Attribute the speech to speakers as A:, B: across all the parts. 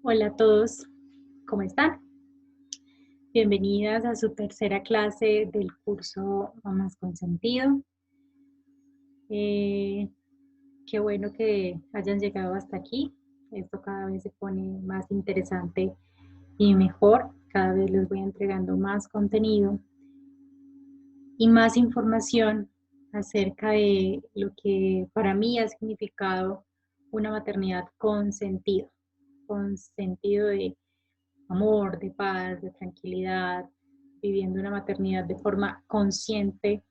A: Hola a todos, ¿cómo están? Bienvenidas a su tercera clase del curso Mamás con Sentido. Eh, Qué bueno que hayan llegado hasta aquí. Esto cada vez se pone más interesante y mejor. Cada vez les voy entregando más contenido y más información acerca de lo que para mí ha significado una maternidad con sentido de amor, de paz, de tranquilidad, viviendo una maternidad de forma consciente,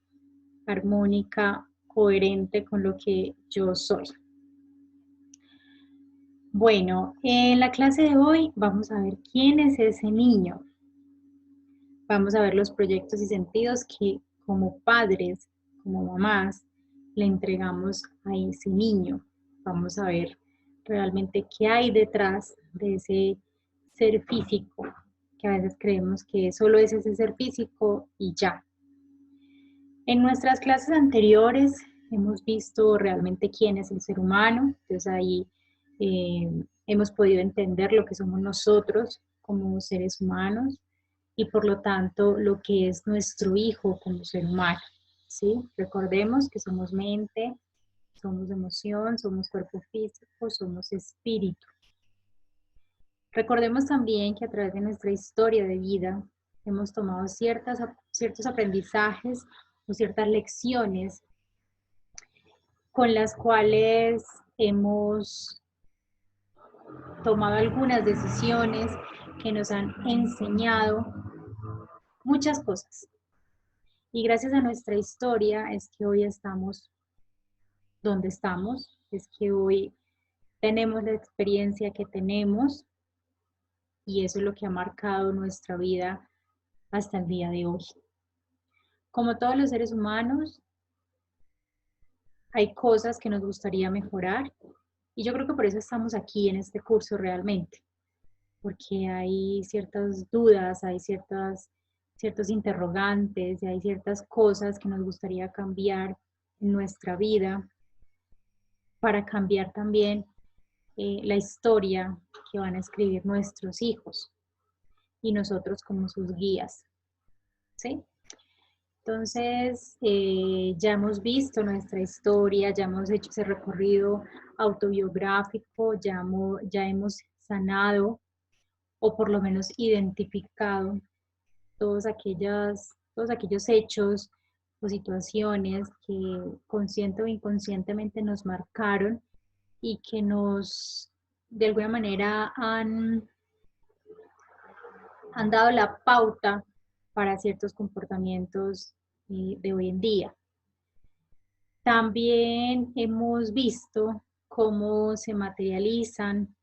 A: armónica, coherente con lo que yo soy. Bueno, en la clase de hoy vamos a ver quién es ese niño. Vamos a ver los proyectos y sentidos que como padres, como mamás, le entregamos a ese niño. Vamos a ver realmente qué hay detrás de ese ser físico, que a veces creemos que solo es ese ser físico y ya. En nuestras clases anteriores hemos visto realmente quién es el ser humano, entonces ahí hemos podido entender lo que somos nosotros como seres humanos y por lo tanto lo que es nuestro hijo como ser humano, ¿sí? Recordemos que somos mente, somos emoción, somos cuerpo físico, somos espíritu. Recordemos también que a través de nuestra historia de vida hemos tomado ciertos aprendizajes o ciertas lecciones con las cuales hemos tomado algunas decisiones que nos han enseñado muchas cosas. Y gracias a nuestra historia es que hoy estamos donde estamos, es que hoy tenemos la experiencia que tenemos y eso es lo que ha marcado nuestra vida hasta el día de hoy. Como todos los seres humanos, hay cosas que nos gustaría mejorar y yo creo que por eso estamos aquí en este curso realmente, porque hay ciertas dudas, hay ciertos interrogantes y hay ciertas cosas que nos gustaría cambiar en nuestra vida para cambiar también la historia que van a escribir nuestros hijos y nosotros como sus guías, ¿sí? Entonces, ya hemos visto nuestra historia, ya hemos hecho ese recorrido autobiográfico, ya hemos sanado o por lo menos identificado todos aquellos hechos o situaciones que consciente o inconscientemente nos marcaron y que nos, de alguna manera, han dado la pauta para ciertos comportamientos de hoy en día. También hemos visto cómo se materializan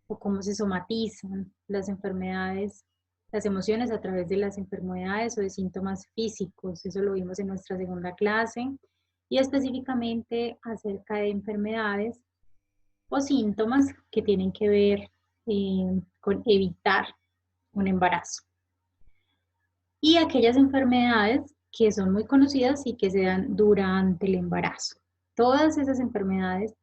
A: o cómo se somatizan las enfermedades, las emociones a través de las enfermedades o de síntomas físicos. Eso lo vimos en nuestra segunda clase y específicamente acerca de enfermedades o síntomas que tienen que ver con evitar un embarazo. Y aquellas enfermedades que son muy conocidas y que se dan durante el embarazo. Todas esas enfermedades,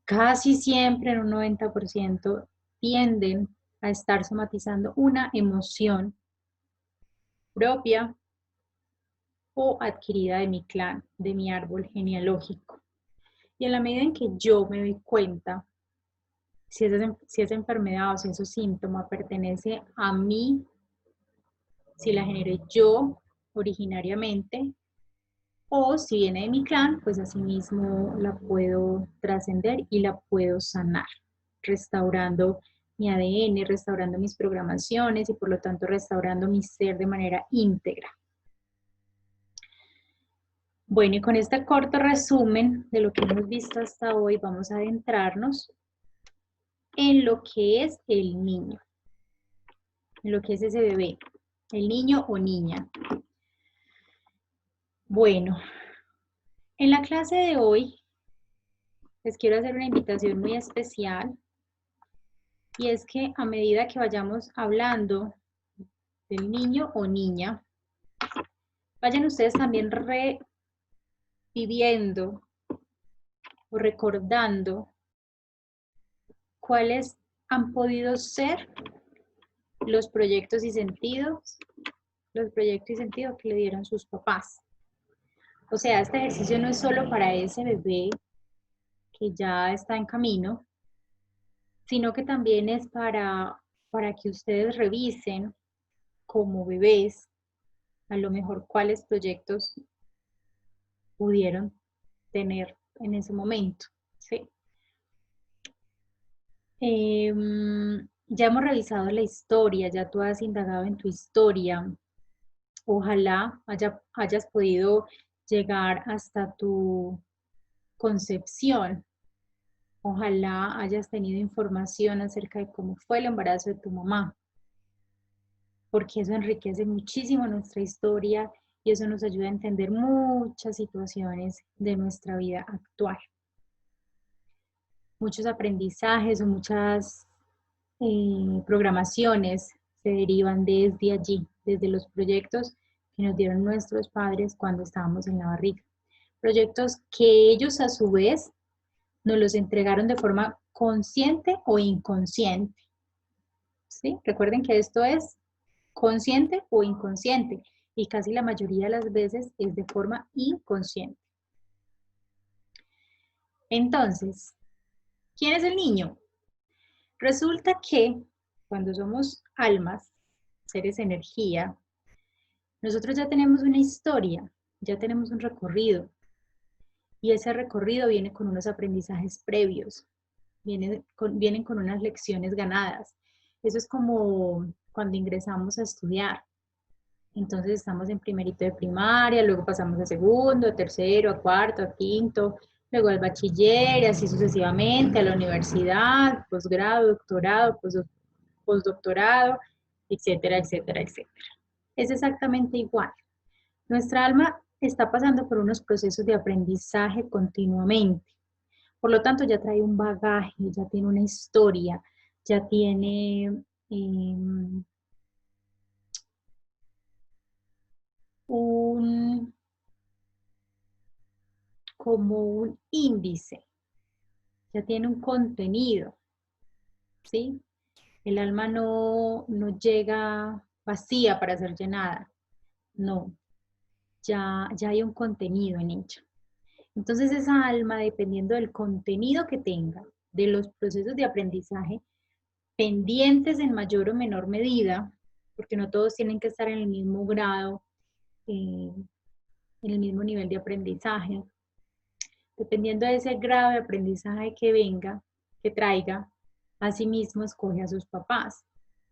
A: casi siempre en un 90%, tienden a estar somatizando una emoción propia o adquirida de mi clan, de mi árbol genealógico. Y en la medida en que yo me doy cuenta si esa enfermedad o si ese síntoma pertenece a mí, si la generé yo originariamente, o si viene de mi clan, pues asimismo la puedo trascender y la puedo sanar, restaurando mi ADN, restaurando mis programaciones y por lo tanto restaurando mi ser de manera íntegra. Bueno, y con este corto resumen de lo que hemos visto hasta hoy, vamos a adentrarnos en lo que es el niño, en lo que es ese bebé, el niño o niña. Bueno, en la clase de hoy les quiero hacer una invitación muy especial y es que a medida que vayamos hablando del niño o niña, vayan ustedes también reviviendo o recordando cuál es han podido ser los proyectos y sentidos, que le dieron sus papás. O sea, este ejercicio no es solo para ese bebé que ya está en camino, sino que también es para que ustedes revisen como bebés, a lo mejor cuáles proyectos pudieron tener en ese momento, ¿sí? Ya hemos revisado la historia, ya tú has indagado en tu historia. Ojalá hayas podido llegar hasta tu concepción. Ojalá hayas tenido información acerca de cómo fue el embarazo de tu mamá, porque eso enriquece muchísimo nuestra historia y eso nos ayuda a entender muchas situaciones de nuestra vida actual. Muchos aprendizajes o muchas programaciones se derivan desde allí, desde los proyectos que nos dieron nuestros padres cuando estábamos en la barriga. Proyectos que ellos a su vez nos los entregaron de forma consciente o inconsciente. ¿Sí? Recuerden que esto es consciente o inconsciente y casi la mayoría de las veces es de forma inconsciente. Entonces, ¿quién es el niño? Resulta que cuando somos almas, seres de energía, nosotros ya tenemos una historia, ya tenemos un recorrido y ese recorrido viene con unos aprendizajes previos, vienen con unas lecciones ganadas. Eso es como cuando ingresamos a estudiar. Entonces estamos en primerito de primaria, luego pasamos a segundo, a tercero, a cuarto, a quinto, luego al bachiller y así sucesivamente, a la universidad, posgrado, doctorado, postdoctorado, etcétera, etcétera, etcétera. Es exactamente igual. Nuestra alma está pasando por unos procesos de aprendizaje continuamente. Por lo tanto, ya trae un bagaje, ya tiene una historia, ya tiene como un índice, ya tiene un contenido, ¿sí? El alma no llega vacía para ser llenada, no, ya hay un contenido en ella. Entonces esa alma, dependiendo del contenido que tenga, de los procesos de aprendizaje, pendientes en mayor o menor medida, porque no todos tienen que estar en el mismo grado, en el mismo nivel de aprendizaje, dependiendo de ese grado de aprendizaje que venga, que traiga, asimismo escoge a sus papás.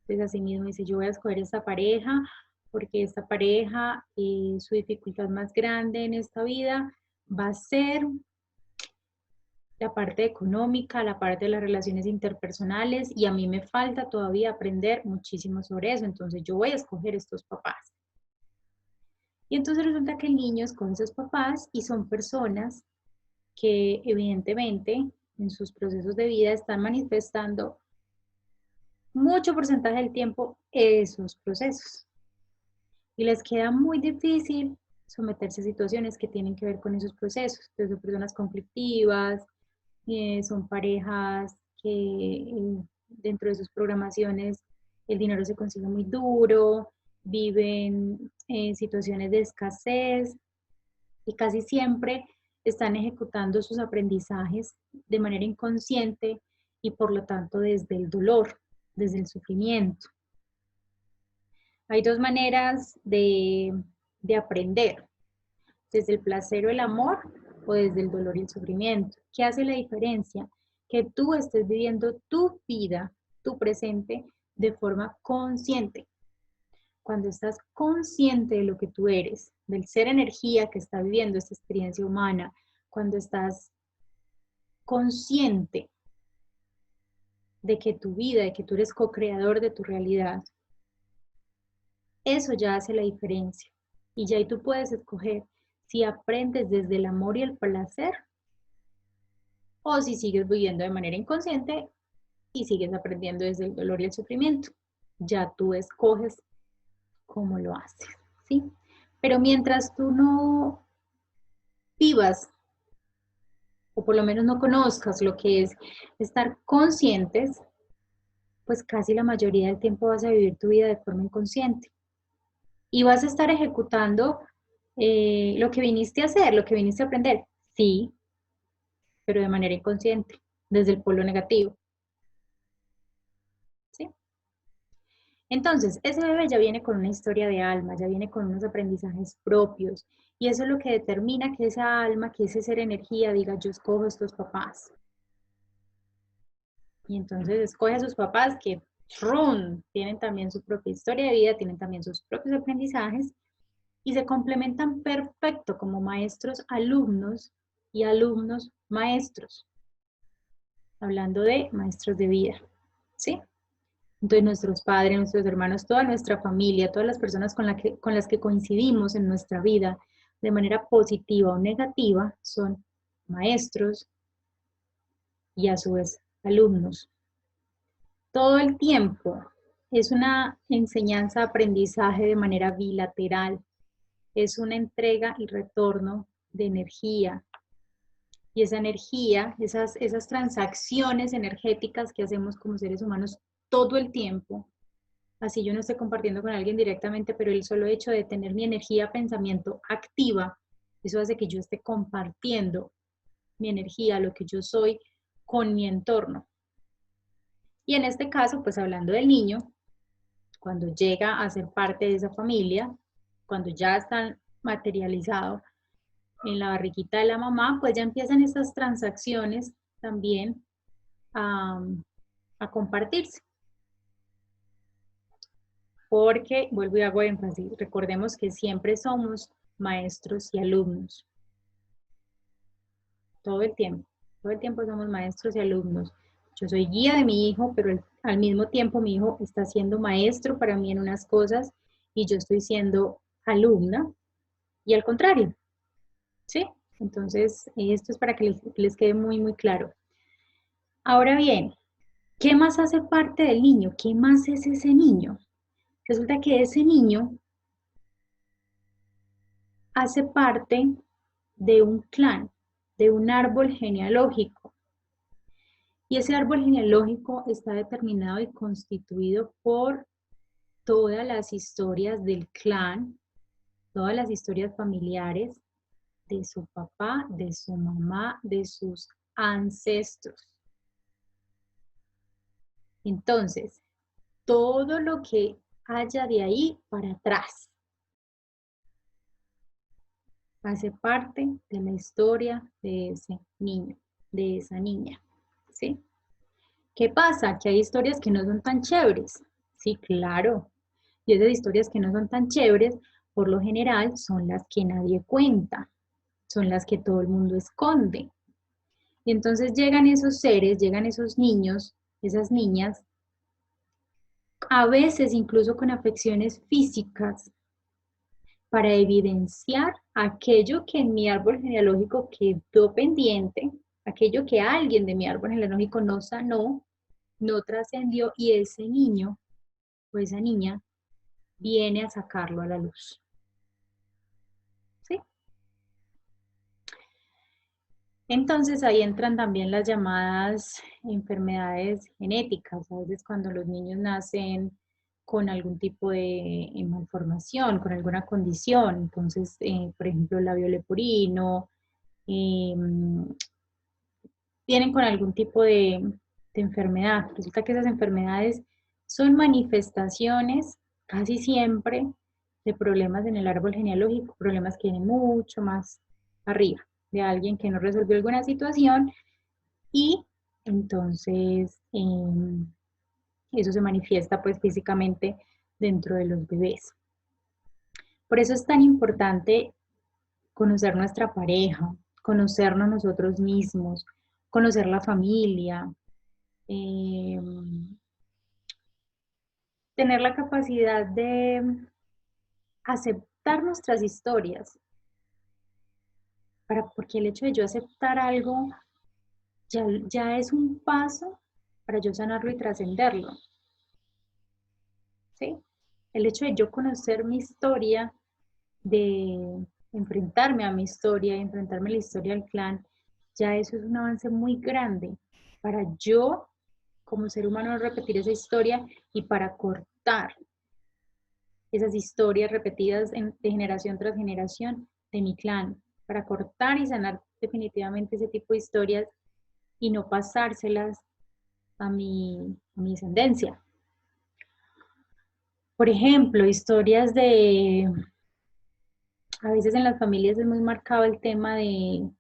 A: Entonces asimismo dice, yo voy a escoger esta pareja porque esta pareja, su dificultad más grande en esta vida va a ser la parte económica, la parte de las relaciones interpersonales y a mí me falta todavía aprender muchísimo sobre eso, entonces yo voy a escoger estos papás. Y entonces resulta que el niño escoge esos papás y son personas que evidentemente en sus procesos de vida están manifestando mucho porcentaje del tiempo esos procesos. Y les queda muy difícil someterse a situaciones que tienen que ver con esos procesos. Entonces son personas conflictivas, son parejas que dentro de sus programaciones el dinero se consigue muy duro, viven en situaciones de escasez y casi siempre están ejecutando sus aprendizajes de manera inconsciente y por lo tanto desde el dolor, desde el sufrimiento. Hay dos maneras de aprender, desde el placer o el amor o desde el dolor y el sufrimiento. ¿Qué hace la diferencia? Que tú estés viviendo tu vida, tu presente, de forma consciente. Cuando estás consciente de lo que tú eres, del ser energía que está viviendo esta experiencia humana, cuando estás consciente de que tu vida, de que tú eres co-creador de tu realidad, eso ya hace la diferencia. Y ya ahí tú puedes escoger si aprendes desde el amor y el placer o si sigues viviendo de manera inconsciente y sigues aprendiendo desde el dolor y el sufrimiento. Ya tú escoges cómo lo haces, ¿sí? Pero mientras tú no vivas, o por lo menos no conozcas lo que es estar conscientes, pues casi la mayoría del tiempo vas a vivir tu vida de forma inconsciente. Y vas a estar ejecutando lo que viniste a hacer, lo que viniste a aprender. Sí, pero de manera inconsciente, desde el polo negativo. ¿Sí? Entonces, ese bebé ya viene con una historia de alma, ya viene con unos aprendizajes propios. Y eso es lo que determina que esa alma, que ese ser energía diga, yo escojo estos papás. Y entonces escoge a sus papás que tienen también su propia historia de vida, tienen también sus propios aprendizajes y se complementan perfecto como maestros alumnos y alumnos maestros, hablando de maestros de vida, ¿sí? Entonces nuestros padres, nuestros hermanos, toda nuestra familia, todas las personas con las que coincidimos en nuestra vida de manera positiva o negativa son maestros y a su vez alumnos. Todo el tiempo es una enseñanza, aprendizaje de manera bilateral, es una entrega y retorno de energía. Y esa energía, esas transacciones energéticas que hacemos como seres humanos todo el tiempo, así yo no estoy compartiendo con alguien directamente, pero el solo hecho de tener mi energía, pensamiento activa, eso hace que yo esté compartiendo mi energía, lo que yo soy, con mi entorno. Y en este caso, pues hablando del niño, cuando llega a ser parte de esa familia, cuando ya está materializado en la barriguita de la mamá, pues ya empiezan estas transacciones también a compartirse. Porque, vuelvo y hago énfasis, recordemos que siempre somos maestros y alumnos. Todo el tiempo somos maestros y alumnos. Yo soy guía de mi hijo, pero al mismo tiempo mi hijo está siendo maestro para mí en unas cosas y yo estoy siendo alumna y al contrario, ¿sí? Entonces, esto es para que les quede muy, muy claro. Ahora bien, ¿qué más hace parte del niño? ¿Qué más es ese niño? Resulta que ese niño hace parte de un clan, de un árbol genealógico. Y ese árbol genealógico está determinado y constituido por todas las historias del clan, todas las historias familiares de su papá, de su mamá, de sus ancestros. Entonces, todo lo que haya de ahí para atrás hace parte de la historia de ese niño, de esa niña, ¿sí? ¿Qué pasa? Que hay historias que no son tan chéveres. Sí, claro. Y esas historias que no son tan chéveres, por lo general, son las que nadie cuenta, son las que todo el mundo esconde. Y entonces llegan esos seres, llegan esos niños, esas niñas, a veces incluso con afecciones físicas, para evidenciar aquello que en mi árbol genealógico quedó pendiente, aquello que alguien de mi árbol genealógico no sanó, no trascendió y ese niño o esa niña viene a sacarlo a la luz. ¿Sí? Entonces ahí entran también las llamadas enfermedades genéticas, a veces cuando los niños nacen con algún tipo de malformación, con alguna condición, entonces, por ejemplo, el labio leporino, eh, vienen con algún tipo de enfermedad. Resulta que esas enfermedades son manifestaciones casi siempre de problemas en el árbol genealógico, problemas que vienen mucho más arriba, de alguien que no resolvió alguna situación y entonces eso se manifiesta pues físicamente dentro de los bebés. Por eso es tan importante conocer nuestra pareja, conocernos nosotros mismos, conocer la familia, eh, tener la capacidad de aceptar nuestras historias, porque el hecho de yo aceptar algo ya es un paso para yo sanarlo y trascenderlo. ¿Sí? El hecho de yo conocer mi historia, de enfrentarme a mi historia, enfrentarme a la historia del clan, ya eso es un avance muy grande para yo como ser humano no repetir esa historia y para cortar esas historias repetidas de generación tras generación de mi clan, para cortar y sanar definitivamente ese tipo de historias y no pasárselas a mi descendencia. Por ejemplo, historias de, a veces en las familias es muy marcado el tema de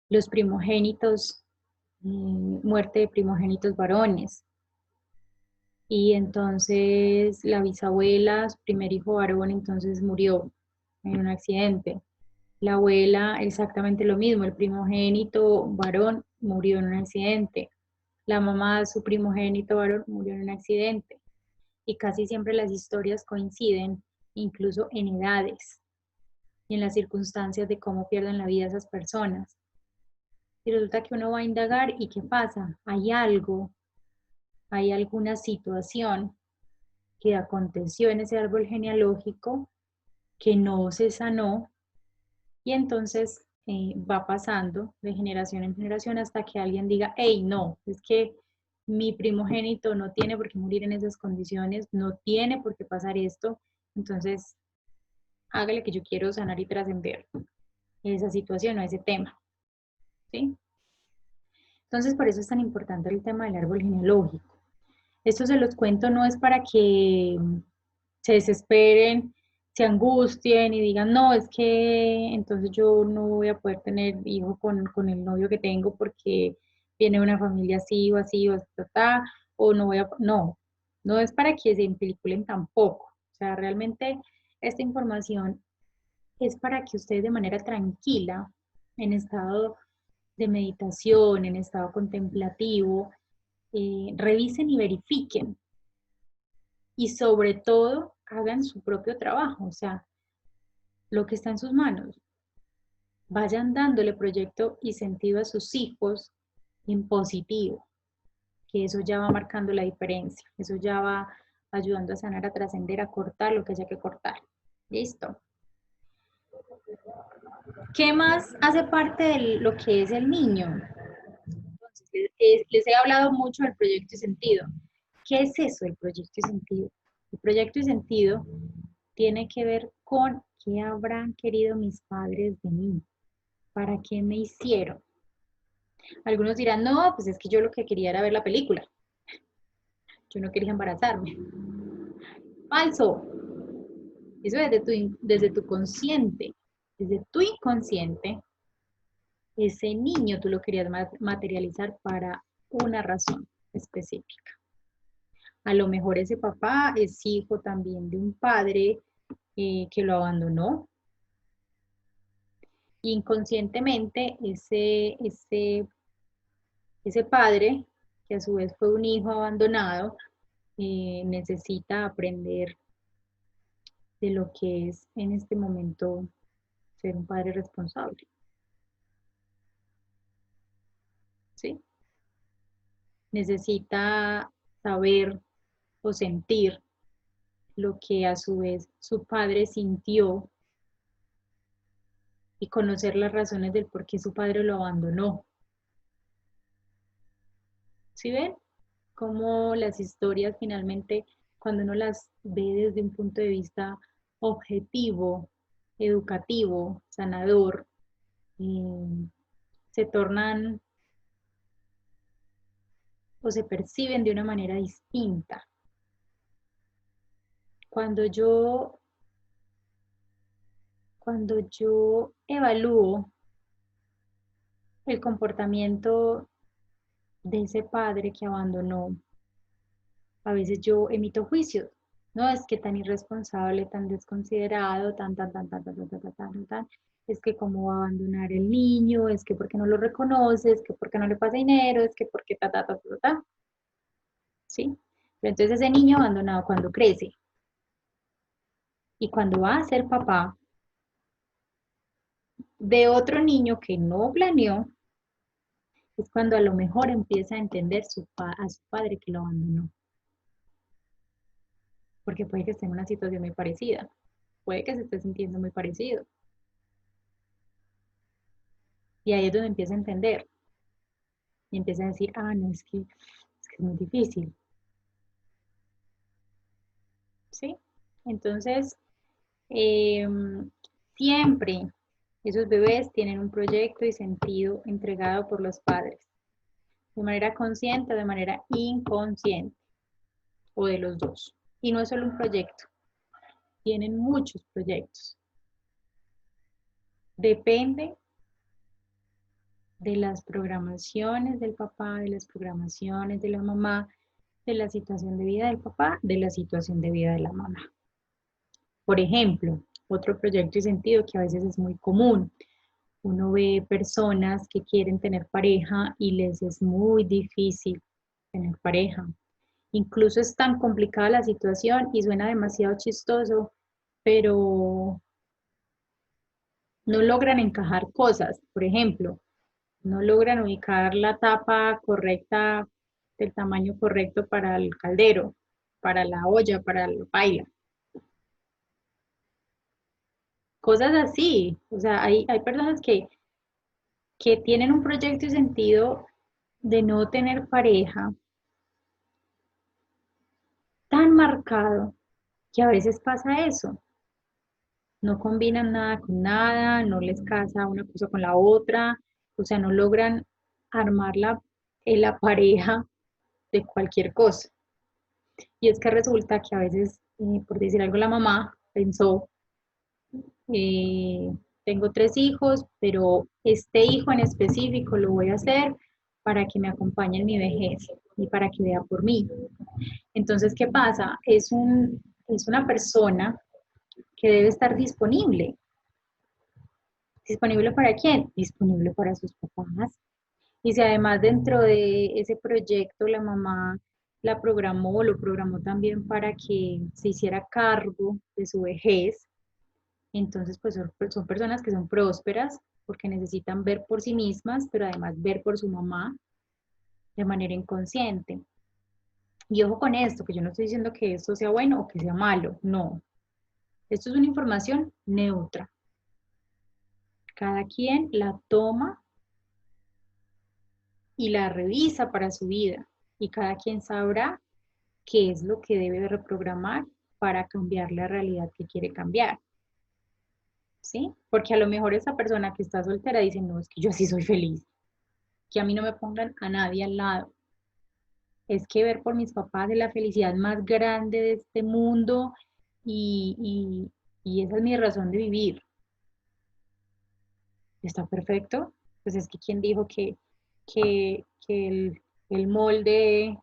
A: los primogénitos, muerte de primogénitos varones. Y entonces la bisabuela, su primer hijo varón, entonces murió en un accidente. La abuela, exactamente lo mismo, el primogénito varón murió en un accidente. La mamá, su primogénito varón, murió en un accidente. Y casi siempre las historias coinciden, incluso en edades y en las circunstancias de cómo pierden la vida esas personas. Y resulta que uno va a indagar y ¿qué pasa? Hay algo, hay alguna situación que aconteció en ese árbol genealógico que no se sanó y entonces va pasando de generación en generación hasta que alguien diga, hey, no, es que mi primogénito no tiene por qué morir en esas condiciones, no tiene por qué pasar esto, entonces hágale que yo quiero sanar y trascender esa situación o ese tema, ¿sí? Entonces por eso es tan importante el tema del árbol genealógico. Esto se los cuento no es para que se desesperen, se angustien y digan, no, es que entonces yo no voy a poder tener hijo con el novio que tengo porque viene de una familia así o así o así, o no voy a, no, no es para que se impeliculen tampoco. O sea, realmente esta información es para que ustedes de manera tranquila, en estado de meditación, en estado contemplativo, revisen y verifiquen y sobre todo hagan su propio trabajo, o sea, lo que está en sus manos. Vayan dándole proyecto y sentido a sus hijos en positivo, que eso ya va marcando la diferencia, eso ya va ayudando a sanar, a trascender, a cortar lo que haya que cortar. Listo. ¿Qué más hace parte de lo que es el niño? Entonces, les he hablado mucho del proyecto y sentido. ¿Qué es eso, el proyecto y sentido? El proyecto y sentido tiene que ver con qué habrán querido mis padres de mí, para qué me hicieron. Algunos dirán, no, pues es que yo lo que quería era ver la película, yo no quería embarazarme. Falso. Eso es desde tu consciente, desde tu inconsciente, ese niño tú lo querías materializar para una razón específica. A lo mejor ese papá es hijo también de un padre que lo abandonó. Inconscientemente, ese padre, que a su vez fue un hijo abandonado, necesita aprender de lo que es en este momento ser un padre responsable. ¿Sí? Necesita saber o sentir lo que a su vez su padre sintió y conocer las razones del por qué su padre lo abandonó. ¿Sí ven? Cómo las historias finalmente, cuando uno las ve desde un punto de vista objetivo, educativo, sanador, se tornan o se perciben de una manera distinta. Cuando yo, cuando yo evalúo el comportamiento de ese padre que abandonó, a veces yo emito juicios. No es que tan irresponsable, tan desconsiderado, tan. Es que cómo va a abandonar el niño, es que porque no lo reconoce, es que porque no le pasa dinero, es que porque ta. ¿Sí? Pero entonces ese niño abandonado cuando crece y cuando va a ser papá de otro niño que no planeó, es cuando a lo mejor empieza a entender a su padre que lo abandonó. Porque puede que esté en una situación muy parecida, puede que se esté sintiendo muy parecido. Y ahí es donde empieza a entender y empieza a decir, no, es que que es muy difícil, ¿sí? Entonces, siempre esos bebés tienen un proyecto y sentido entregado por los padres, de manera consciente o de manera inconsciente, o de los dos. Y no es solo un proyecto, tienen muchos proyectos. Depende de las programaciones del papá, de las programaciones de la mamá, de la situación de vida del papá, de la situación de vida de la mamá. Por ejemplo, otro proyecto y sentido que a veces es muy común. Uno ve personas que quieren tener pareja y les es muy difícil tener pareja. Incluso es tan complicada la situación y suena demasiado chistoso, pero no logran encajar cosas. Por ejemplo, no logran ubicar la tapa correcta del tamaño correcto para el caldero, para la olla, para el paila. Cosas así. O sea, hay personas que tienen un proyecto y sentido de no tener pareja tan marcado que a veces pasa eso. No combinan nada con nada, no les casa una cosa con la otra, o sea, no logran armar la pareja de cualquier cosa. Y es que resulta que a veces, por decir algo, la mamá pensó, eh, tengo 3 hijos, pero este hijo en específico lo voy a hacer para que me acompañe en mi vejez y para que vea por mí. Entonces, ¿qué pasa? Es una persona que debe estar disponible. ¿Disponible para quién? Disponible para sus papás. Y si además dentro de ese proyecto la mamá la programó, lo programó también para que se hiciera cargo de su vejez, entonces pues son personas que son prósperas porque necesitan ver por sí mismas, pero además ver por su mamá de manera inconsciente. Y ojo con esto, que yo no estoy diciendo que esto sea bueno o que sea malo, no. Esto es una información neutra. Cada quien la toma y la revisa para su vida y cada quien sabrá qué es lo que debe reprogramar para cambiar la realidad que quiere cambiar. ¿Sí? Porque a lo mejor esa persona que está soltera dice, no, es que yo así soy feliz, que a mí no me pongan a nadie al lado. Es que ver por mis papás es la felicidad más grande de este mundo y esa es mi razón de vivir. ¿Está perfecto? Pues es que quien dijo que el molde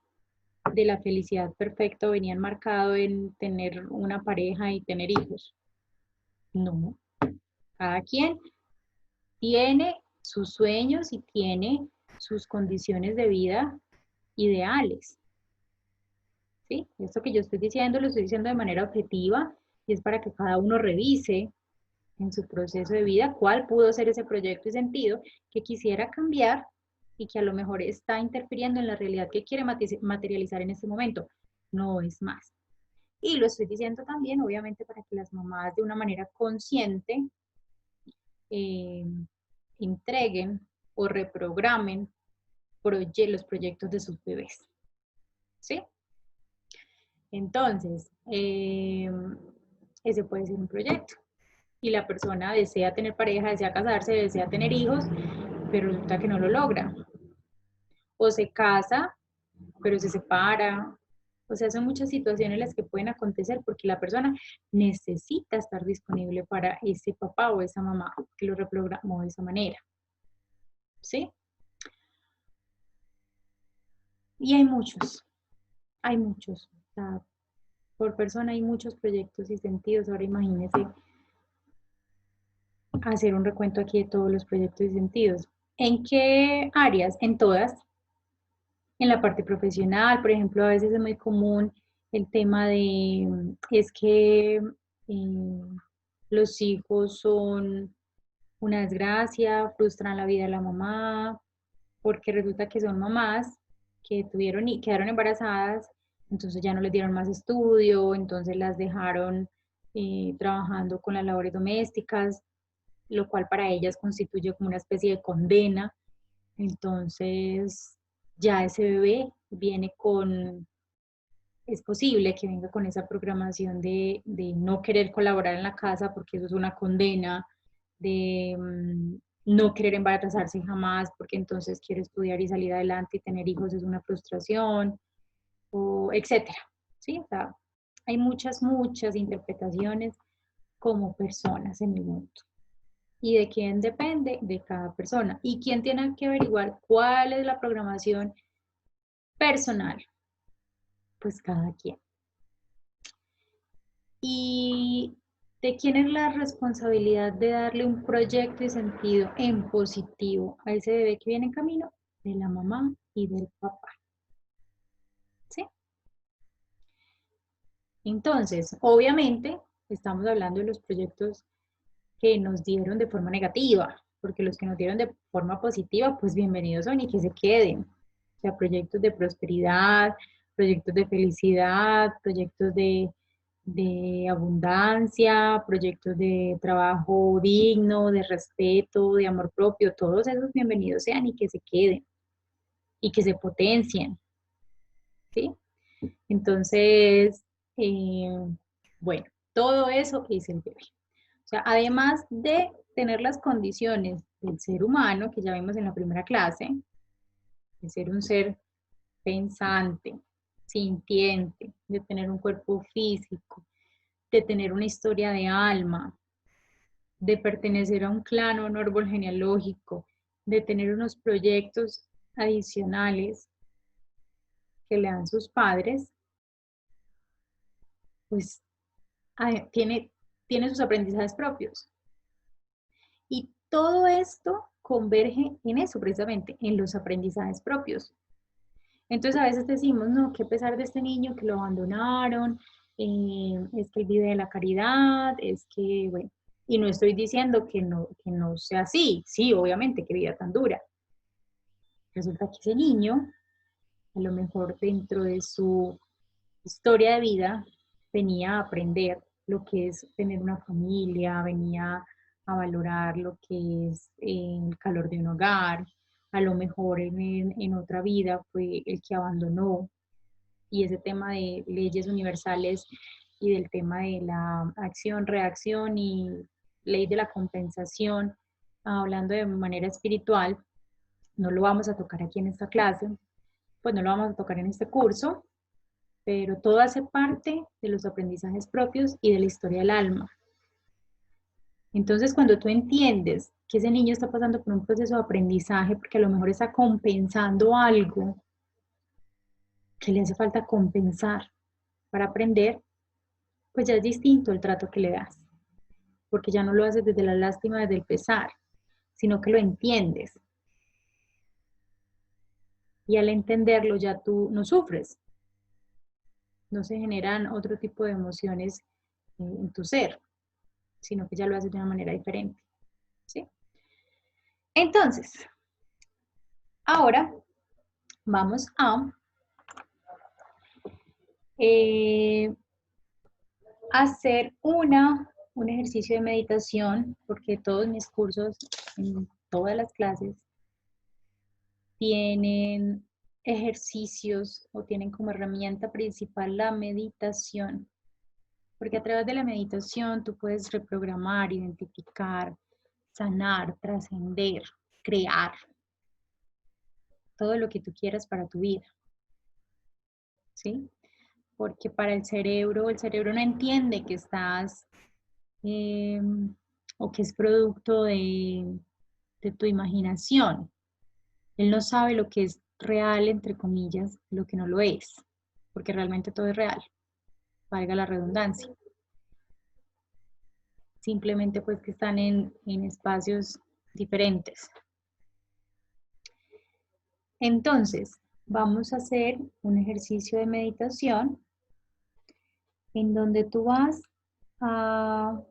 A: de la felicidad perfecto venía enmarcado en tener una pareja y tener hijos. No, cada quien tiene sus sueños y tiene sus condiciones de vida ideales. ¿Sí? Esto que yo estoy diciendo lo estoy diciendo de manera objetiva y es para que cada uno revise en su proceso de vida cuál pudo ser ese proyecto y sentido que quisiera cambiar y que a lo mejor está interfiriendo en la realidad que quiere materializar en este momento. No es más. Y lo estoy diciendo también, obviamente, para que las mamás de una manera consciente eh, entreguen o reprogramen los proyectos de sus bebés. ¿Sí? Entonces, ese puede ser un proyecto. Y la persona desea tener pareja, desea casarse, desea tener hijos, pero resulta que no lo logra. O se casa, pero se separa. O sea, son muchas situaciones las que pueden acontecer porque la persona necesita estar disponible para ese papá o esa mamá que lo reprogramó de esa manera. ¿Sí? Y hay muchos. O sea, por persona hay muchos proyectos y sentidos. Ahora imagínense hacer un recuento aquí de todos los proyectos y sentidos. ¿En qué áreas? En todas. En la parte profesional, por ejemplo, a veces es muy común el tema de, es que los hijos son una desgracia, frustran la vida de la mamá, porque resulta que son mamás que tuvieron y quedaron embarazadas, entonces ya no les dieron más estudio, entonces las dejaron trabajando con las labores domésticas, lo cual para ellas constituye como una especie de condena. Entonces, ya ese bebé viene con, es posible que venga con esa programación de no querer colaborar en la casa porque eso es una condena, de no querer embarazarse jamás porque entonces quiere estudiar y salir adelante y tener hijos es una frustración, o etcétera. ¿Sí? O sea, hay muchas, muchas interpretaciones como personas en el mundo. ¿Y de quién depende? De cada persona. ¿Y quién tiene que averiguar cuál es la programación personal? Pues cada quien. ¿Y de quién es la responsabilidad de darle un proyecto y sentido en positivo a ese bebé que viene en camino? De la mamá y del papá. ¿Sí? Entonces, obviamente, estamos hablando de los proyectos que nos dieron de forma negativa, porque los que nos dieron de forma positiva, pues bienvenidos son y que se queden. O sea, proyectos de prosperidad, proyectos de felicidad, proyectos de abundancia, proyectos de trabajo digno, de respeto, de amor propio, todos esos bienvenidos sean y que se queden y que se potencien, ¿sí? Entonces, eh, bueno, todo eso es el bebé. O sea, además de tener las condiciones del ser humano, que ya vimos en la primera clase, de ser un ser pensante, sintiente, de tener un cuerpo físico, de tener una historia de alma, de pertenecer a un clan o un árbol genealógico, de tener unos proyectos adicionales que le dan sus padres, pues tiene sus aprendizajes propios. Y todo esto converge en eso precisamente, en los aprendizajes propios. Entonces a veces decimos, no, qué pesar de este niño que lo abandonaron, es que él vive de la caridad, es que, bueno, y no estoy diciendo que no sea así, sí, obviamente, qué vida tan dura. Resulta que ese niño, a lo mejor dentro de su historia de vida, venía a aprender lo que es tener una familia, venía a valorar lo que es el calor de un hogar, a lo mejor en otra vida fue el que abandonó, y ese tema de leyes universales y del tema de la acción, reacción y ley de la compensación, hablando de manera espiritual, no lo vamos a tocar aquí en esta clase, pues no lo vamos a tocar en este curso, pero todo hace parte de los aprendizajes propios y de la historia del alma. Entonces, cuando tú entiendes que ese niño está pasando por un proceso de aprendizaje, porque a lo mejor está compensando algo que le hace falta compensar para aprender, pues ya es distinto el trato que le das, porque ya no lo haces desde la lástima, desde el pesar, sino que lo entiendes. Y al entenderlo ya tú no sufres, no se generan otro tipo de emociones en tu ser, sino que ya lo haces de una manera diferente. ¿Sí? Entonces, ahora vamos a hacer un ejercicio de meditación, porque todos mis cursos, en todas las clases, tienen ejercicios o tienen como herramienta principal la meditación, porque a través de la meditación tú puedes reprogramar, identificar, sanar, trascender, crear todo lo que tú quieras para tu vida, ¿sí? Porque para el cerebro no entiende que estás eh, o que es producto de tu imaginación. Él no sabe lo que es real, entre comillas, lo que no lo es, porque realmente todo es real, valga la redundancia. Simplemente pues que están en espacios diferentes. Entonces, vamos a hacer un ejercicio de meditación en donde tú vas a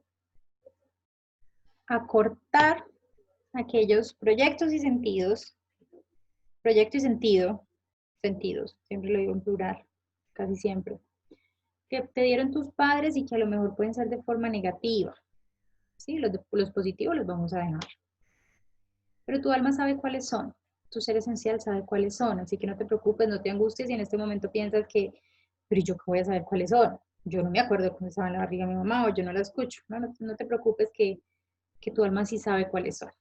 A: cortar aquellos proyectos y sentidos, proyecto y sentidos, siempre lo digo en plural, casi siempre, que te dieron tus padres y que a lo mejor pueden ser de forma negativa. ¿Sí? Los positivos los vamos a dejar. Pero tu alma sabe cuáles son. tu ser esencial sabe cuáles son, así que no te preocupes, no te angusties si en este momento piensas que, pero yo qué voy a saber cuáles son, yo no me acuerdo cómo estaba en la barriga de mi mamá o yo no la escucho, no te preocupes que tu alma sí sabe cuáles son.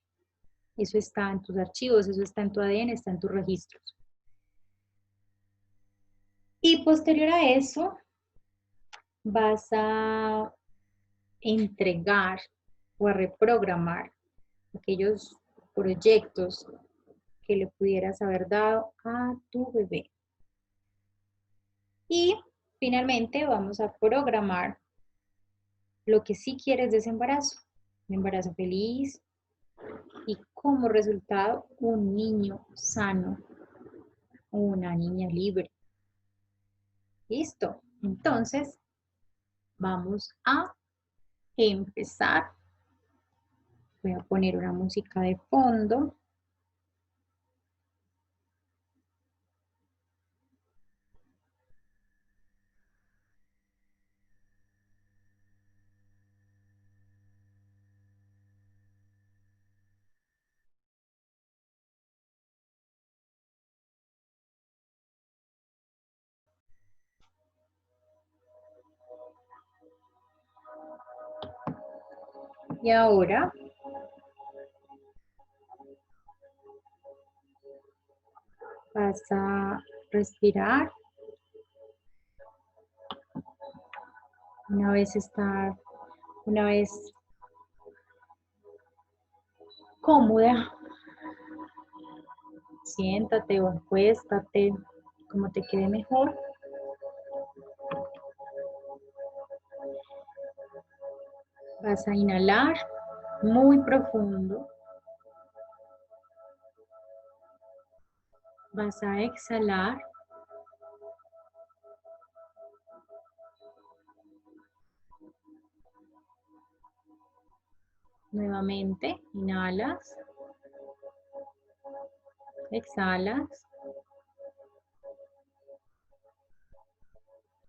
A: Eso está en tus archivos, eso está en tu ADN, está en tus registros. Y posterior a eso, vas a entregar o a reprogramar aquellos proyectos que le pudieras haber dado a tu bebé. Y finalmente vamos a programar lo que sí quieres de ese embarazo. Un embarazo feliz y como resultado un niño sano, una niña libre. ¿Listo? Entonces vamos a empezar. Voy a poner una música de fondo. Y ahora vas a respirar. Una vez cómoda, siéntate o acuéstate, como te quede mejor. Vas a inhalar muy profundo. Vas a exhalar. Nuevamente, inhalas. Exhalas.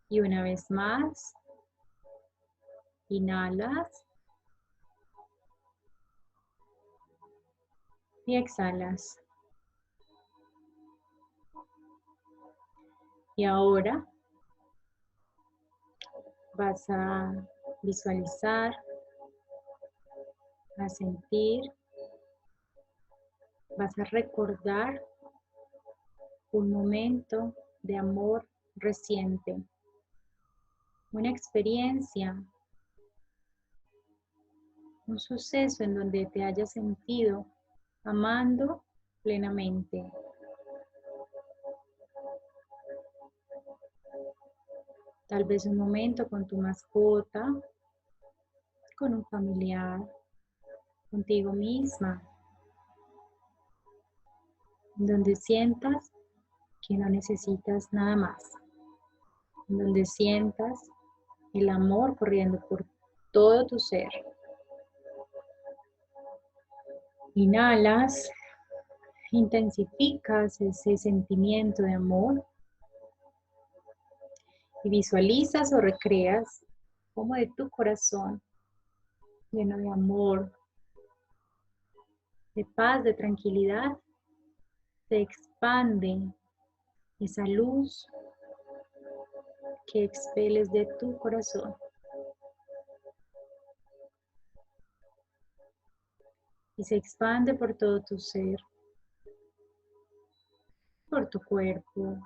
A: Y una vez más, inhalas. Y exhalas. Y ahora vas a visualizar, a sentir, vas a recordar un momento de amor reciente, una experiencia, un suceso en donde te hayas sentido amando plenamente. Tal vez un momento con tu mascota, con un familiar, contigo misma, donde sientas que no necesitas nada más, donde sientas el amor corriendo por todo tu ser. Inhalas, intensificas ese sentimiento de amor y visualizas o recreas como de tu corazón, lleno de amor, de paz, de tranquilidad, se expande esa luz que expeles de tu corazón. Y se expande por todo tu ser, por tu cuerpo,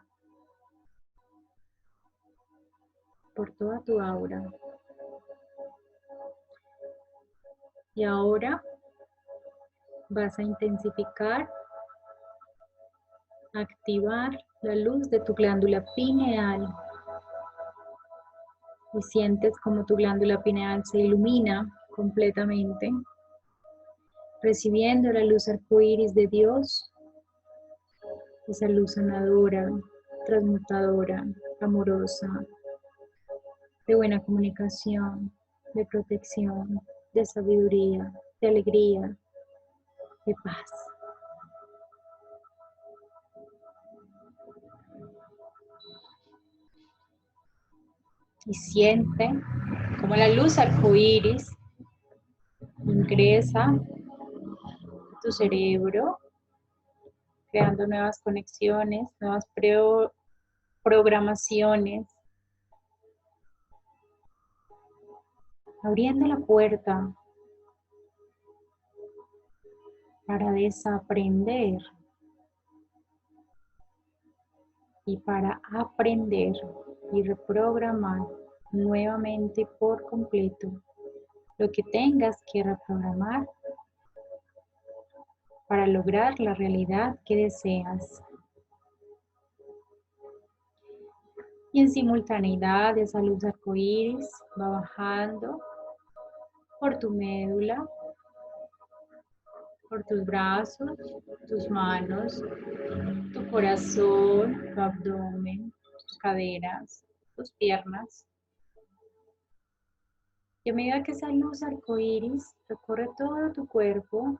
A: por toda tu aura. Y ahora vas a intensificar, activar la luz de tu glándula pineal. Y sientes como tu glándula pineal se ilumina completamente, recibiendo la luz arcoíris de Dios, esa luz sanadora, transmutadora, amorosa, de buena comunicación, de protección, de sabiduría, de alegría, de paz. Y siente como la luz arcoíris ingresa a tu cerebro, creando nuevas conexiones, nuevas programaciones, abriendo la puerta para desaprender y para aprender y reprogramar nuevamente por completo lo que tengas que reprogramar para lograr la realidad que deseas. Y en simultaneidad esa luz arcoíris va bajando por tu médula, por tus brazos, tus manos, tu corazón, tu abdomen, tus caderas, tus piernas. Y a medida que esa luz arcoíris recorre todo tu cuerpo,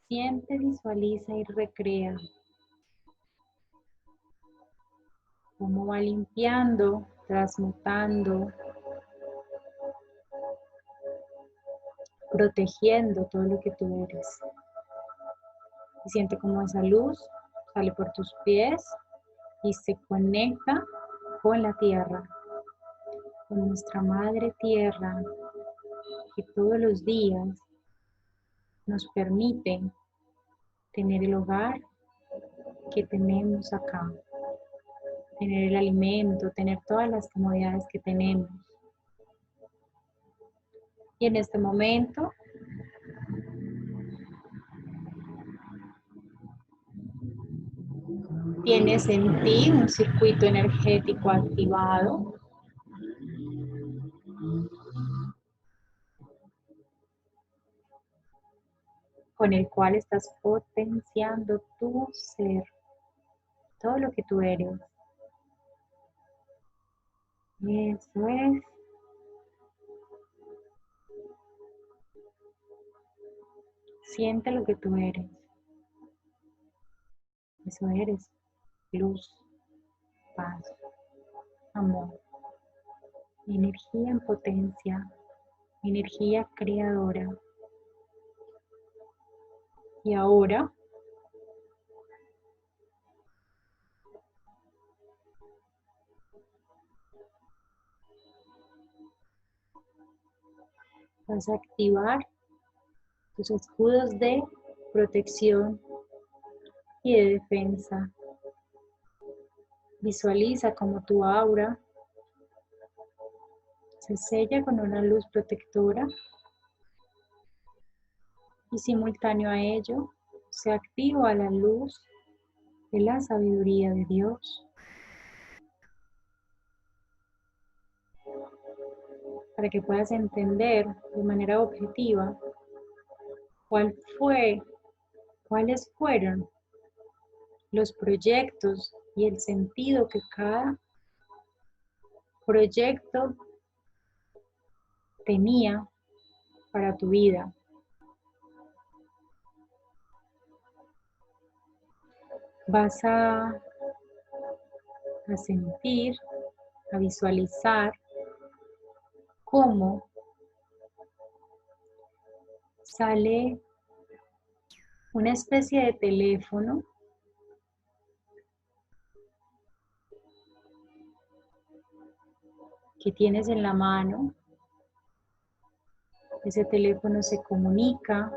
A: siente, visualiza y recrea cómo va limpiando, transmutando, protegiendo todo lo que tú eres. Y siente cómo esa luz sale por tus pies y se conecta con la tierra, con nuestra madre tierra, que todos los días nos permite tener el hogar que tenemos acá, tener el alimento, tener todas las comodidades que tenemos. Y en este momento tienes en ti un circuito energético activado con el cual estás potenciando tu ser, todo lo que tú eres. Eso es. Siente lo que tú eres. Eso eres. Luz, paz, amor, energía en potencia, energía creadora. Y ahora vas a activar tus escudos de protección y de defensa. Visualiza como tu aura se sella con una luz protectora y simultáneo a ello se activa la luz de la sabiduría de Dios para que puedas entender de manera objetiva cuáles fueron los proyectos y el sentido que cada proyecto tenía para tu vida. Vas a sentir, a visualizar cómo sale una especie de teléfono que tienes en la mano. Ese teléfono se comunica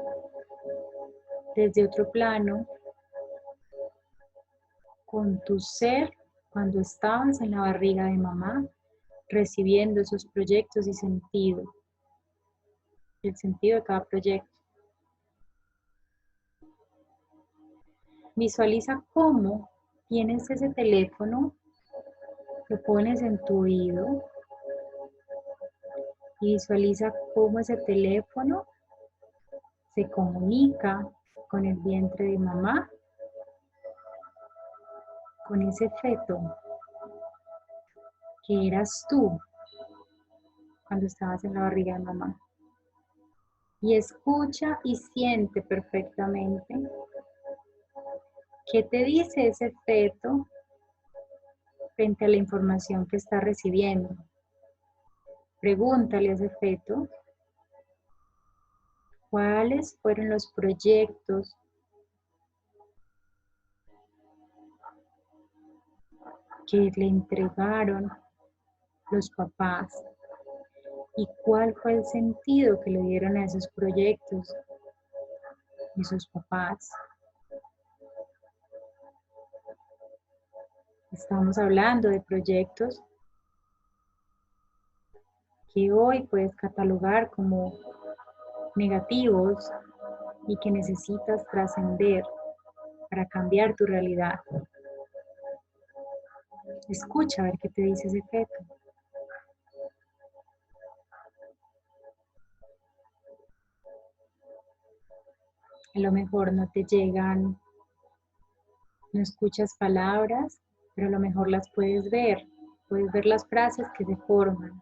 A: desde otro plano con tu ser cuando estabas en la barriga de mamá, recibiendo esos proyectos y sentido, el sentido de cada proyecto. Visualiza cómo tienes ese teléfono, lo pones en tu oído y visualiza cómo ese teléfono se comunica con el vientre de mamá, con ese feto que eras tú cuando estabas en la barriga de mamá. Y escucha y siente perfectamente qué te dice ese feto frente a la información que está recibiendo. Pregúntale a ese feto cuáles fueron los proyectos que le entregaron los papás y cuál fue el sentido que le dieron a esos proyectos, esos papás. Estamos hablando de proyectos que hoy puedes catalogar como negativos y que necesitas trascender para cambiar tu realidad. Escucha a ver qué te dice ese feto. A lo mejor no te llegan, no escuchas palabras, pero a lo mejor las puedes ver. Puedes ver las frases que se forman.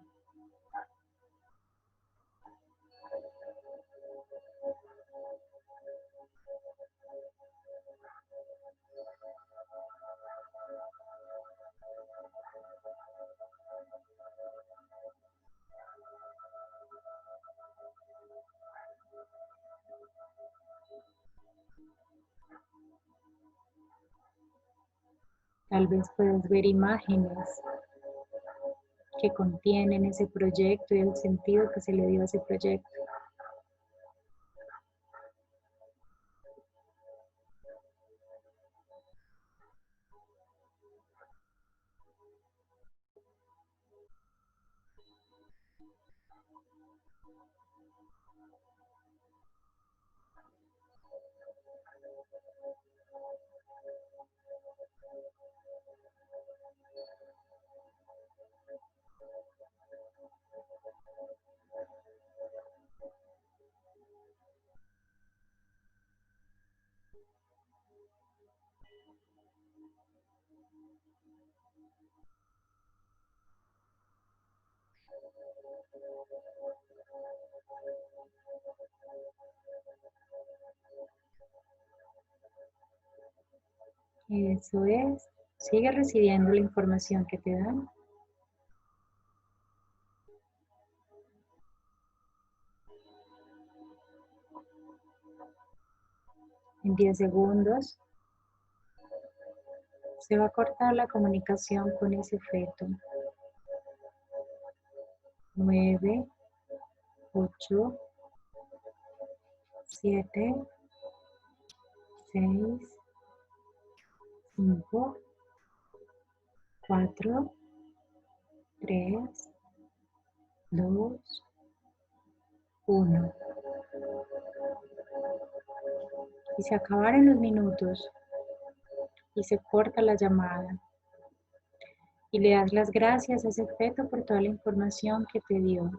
A: Tal vez puedes ver imágenes que contienen ese proyecto y el sentido que se le dio a ese proyecto. Eso es. Sigue recibiendo la información que te dan. En 10 segundos se va a cortar la comunicación con ese feto. 9, 8, 7, 6, 5, 4, 3, 2, 1. Y se acabaron los minutos y se corta la llamada. Y le das las gracias a ese feto por toda la información que te dio.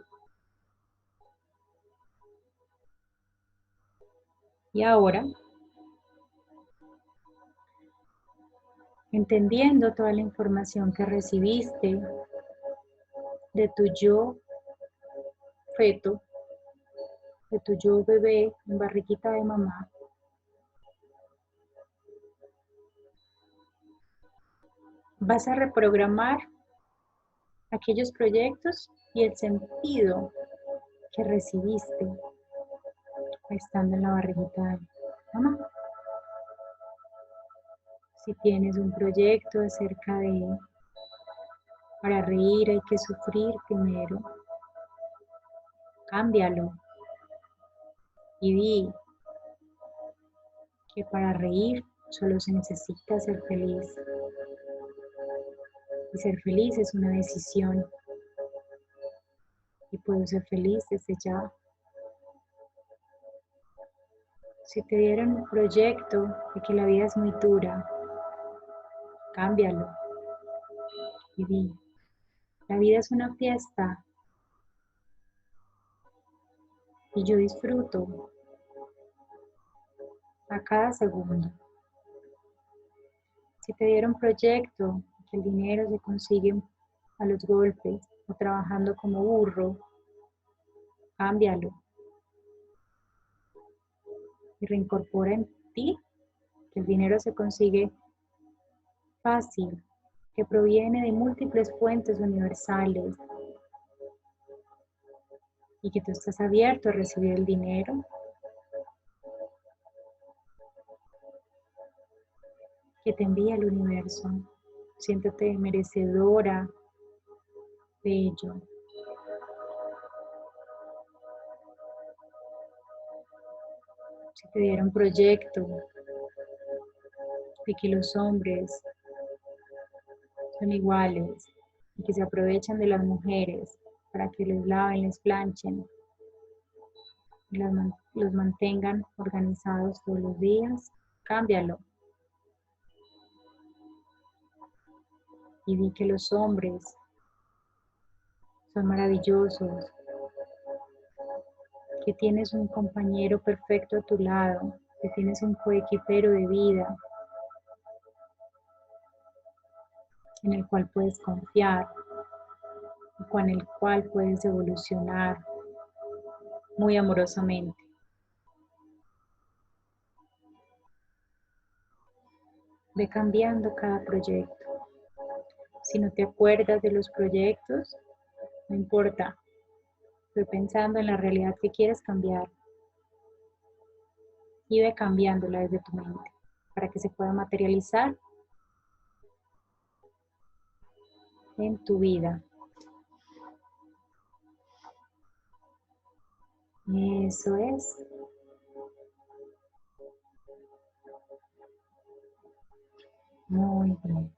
A: Y ahora, entendiendo toda la información que recibiste de tu yo feto, de tu yo bebé en barriguita de mamá, vas a reprogramar aquellos proyectos y el sentido que recibiste estando en la barriguita de mamá. Si tienes un proyecto acerca de para reír hay que sufrir primero, cámbialo y di que para reír solo se necesita ser feliz. Y ser feliz es una decisión. Y puedo ser feliz desde ya. Si te dieron un proyecto de que la vida es muy dura, cámbialo y di, la vida es una fiesta y yo disfruto a cada segundo. Si te dieron un proyecto que el dinero se consigue a los golpes o trabajando como burro, cámbialo y reincorpora en ti que el dinero se consigue fácil, que proviene de múltiples fuentes universales y que tú estás abierto a recibir el dinero que te envía el universo. Siéntete merecedora de ello. Si te diera un proyecto de que los hombres son iguales y que se aprovechan de las mujeres para que les laven, les planchen y los mantengan organizados todos los días, cámbialo y di que los hombres son maravillosos, que tienes un compañero perfecto a tu lado, que tienes un coequipero de vida en el cual puedes confiar y con el cual puedes evolucionar muy amorosamente. Ve cambiando cada proyecto. Si no te acuerdas de los proyectos, no importa. Ve pensando en la realidad que quieres cambiar y ve cambiándola desde tu mente para que se pueda materializar en tu vida. Eso es. Muy bien.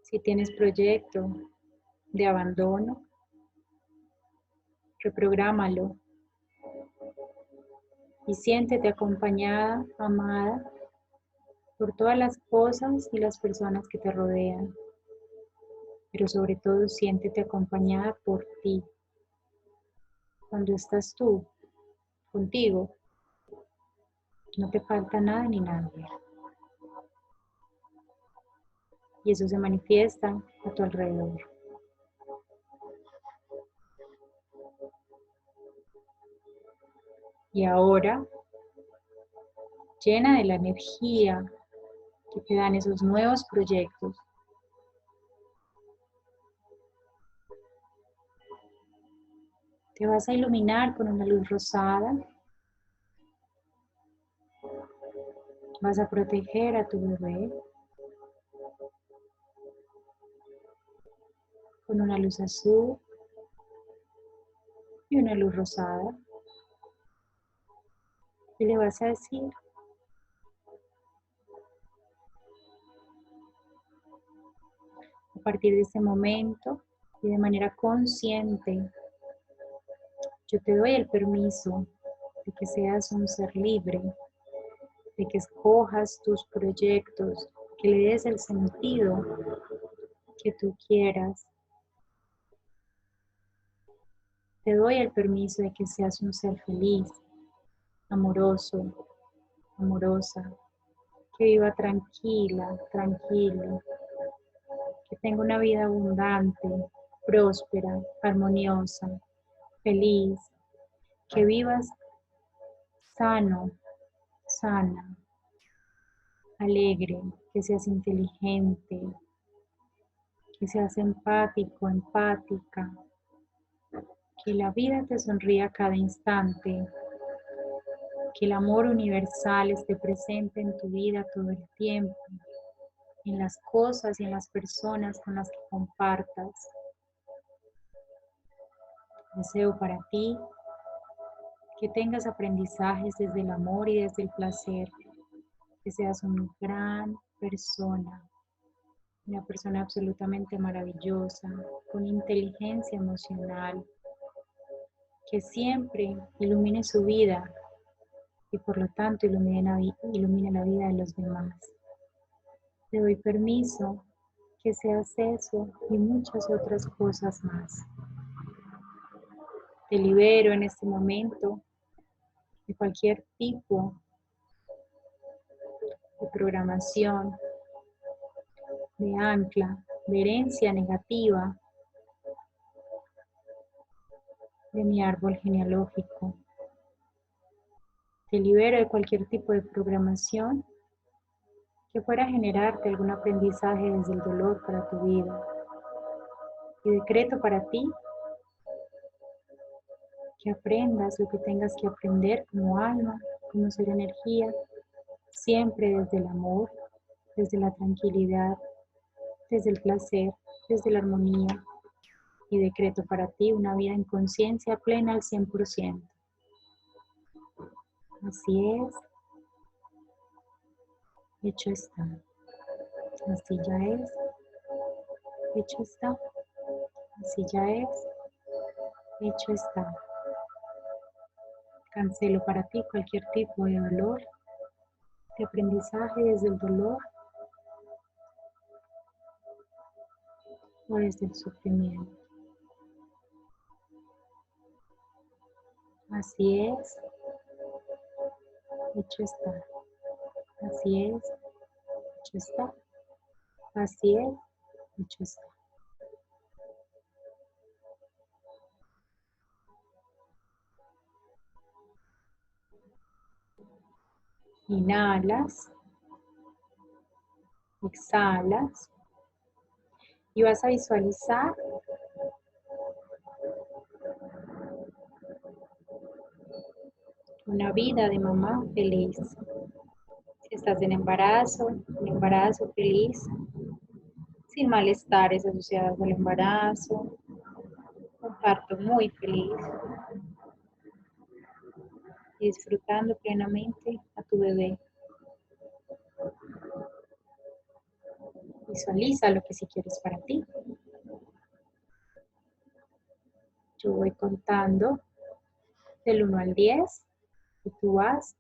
A: Si tienes proyecto de abandono, reprográmalo y siéntete acompañada, amada por todas las cosas y las personas que te rodean. Pero sobre todo siéntete acompañada por ti. Cuando estás tú contigo, no te falta nada ni nadie. Y eso se manifiesta a tu alrededor. Y ahora, llena de la energía que te dan esos nuevos proyectos, te vas a iluminar con una luz rosada. Vas a proteger a tu bebé con una luz azul y una luz rosada. Y le vas a decir: a partir de este momento y de manera consciente, yo te doy el permiso de que seas un ser libre, de que escojas tus proyectos, que le des el sentido que tú quieras. Te doy el permiso de que seas un ser feliz, amoroso, amorosa, que viva tranquila, tranquilo, que tenga una vida abundante, próspera, armoniosa, feliz, que vivas sano, sana, alegre, que seas inteligente, que seas empático, empática, que la vida te sonría a cada instante, que el amor universal esté presente en tu vida todo el tiempo, en las cosas y en las personas con las que compartas. Deseo para ti que tengas aprendizajes desde el amor y desde el placer, que seas una gran persona, una persona absolutamente maravillosa, con inteligencia emocional, que siempre ilumine su vida y por lo tanto ilumine la vida de los demás. Te doy permiso que seas eso y muchas otras cosas más. Te libero en este momento de cualquier tipo de programación, de ancla, de herencia negativa de mi árbol genealógico. Te libero de cualquier tipo de programación que fuera a generarte algún aprendizaje desde el dolor para tu vida. Y decreto para ti Que aprendas lo que tengas que aprender como alma, como ser energía, siempre desde el amor, desde la tranquilidad, desde el placer, desde la armonía. Y decreto para ti una vida en conciencia plena al 100%. Así es. Hecho está. Así ya es. Hecho está. Así ya es. Hecho está. Cancelo para ti cualquier tipo de dolor, de aprendizaje desde el dolor o desde el sufrimiento. Así es. Hecho está. Así es. Hecho está. Así es. Hecho está. Inhalas, exhalas y vas a visualizar una vida de mamá feliz. Si estás en embarazo, un embarazo feliz, sin malestares asociados al embarazo, un parto muy feliz, disfrutando plenamente a tu bebé. Visualiza lo que sí quieres para ti. Yo voy contando del 1 al 10 y tú vas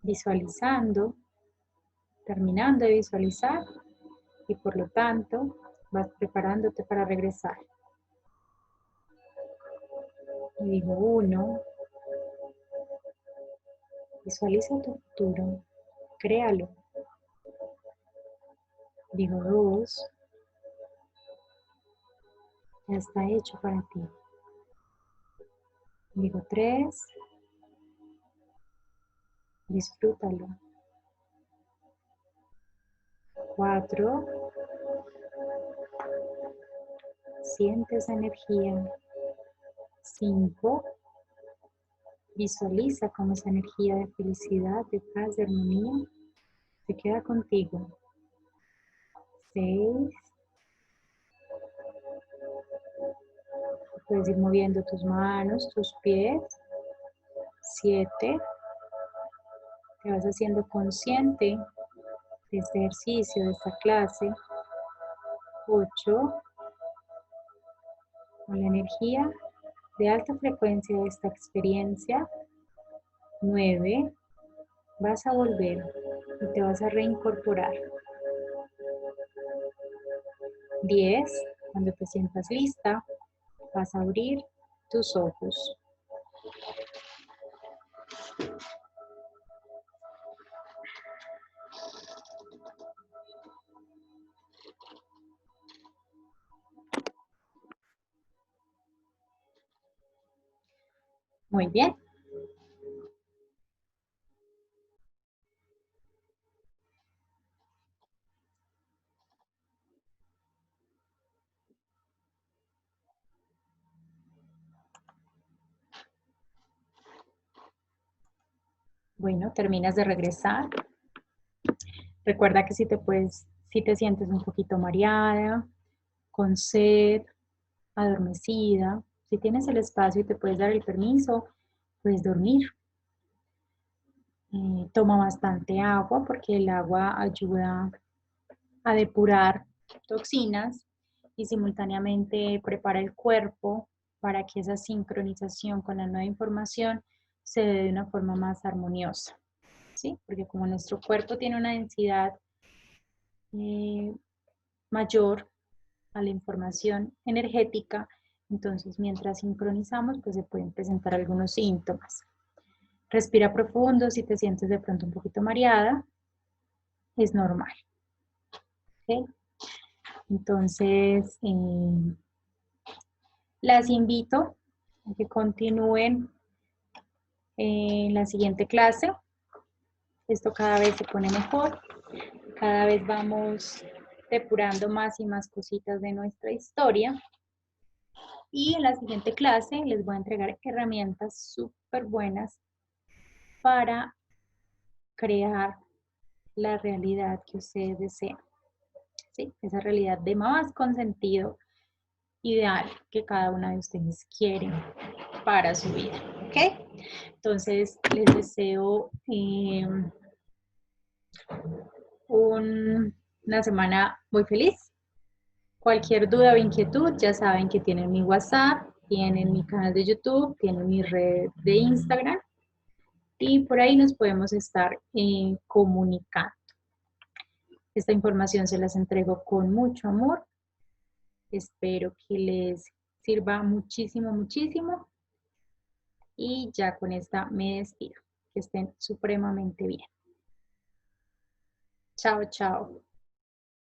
A: visualizando, terminando de visualizar y por lo tanto vas preparándote para regresar. Y digo 1, visualiza tu futuro, créalo. Digo 2, ya está hecho para ti. Digo 3, disfrútalo. 4, siente esa energía. 5, visualiza cómo esa energía de felicidad, de paz, de armonía se queda contigo. 6, puedes ir moviendo tus manos, tus pies. 7, te vas haciendo consciente de este ejercicio, de esta clase. 8, con la energía de alta frecuencia de esta experiencia. 9, vas a volver y te vas a reincorporar. 10, cuando te sientas lista, vas a abrir tus ojos. Muy bien. Bueno, terminas de regresar. Recuerda que si te sientes un poquito mareada, con sed, adormecida, si tienes el espacio y te puedes dar el permiso, puedes dormir. Toma bastante agua porque el agua ayuda a depurar toxinas y simultáneamente prepara el cuerpo para que esa sincronización con la nueva información se dé de una forma más armoniosa, ¿sí? Porque como nuestro cuerpo tiene una densidad mayor a la información energética, entonces mientras sincronizamos, pues se pueden presentar algunos síntomas. Respira profundo si te sientes de pronto un poquito mareada, es normal. ¿Okay? Entonces, las invito a que continúen en la siguiente clase. Esto cada vez se pone mejor, cada vez vamos depurando más y más cositas de nuestra historia Y en la siguiente clase les voy a entregar herramientas súper buenas para crear la realidad que ustedes desean. ¿Sí? Esa realidad de mamás con sentido ideal que cada una de ustedes quiere para su vida. ¿Ok? Entonces, les deseo una semana muy feliz. Cualquier duda o inquietud, ya saben que tienen mi WhatsApp, tienen mi canal de YouTube, tienen mi red de Instagram y por ahí nos podemos estar comunicando. Esta información se las entrego con mucho amor. Espero que les sirva muchísimo, muchísimo. Y ya con esta me despido. Que estén supremamente bien. Chao, chao.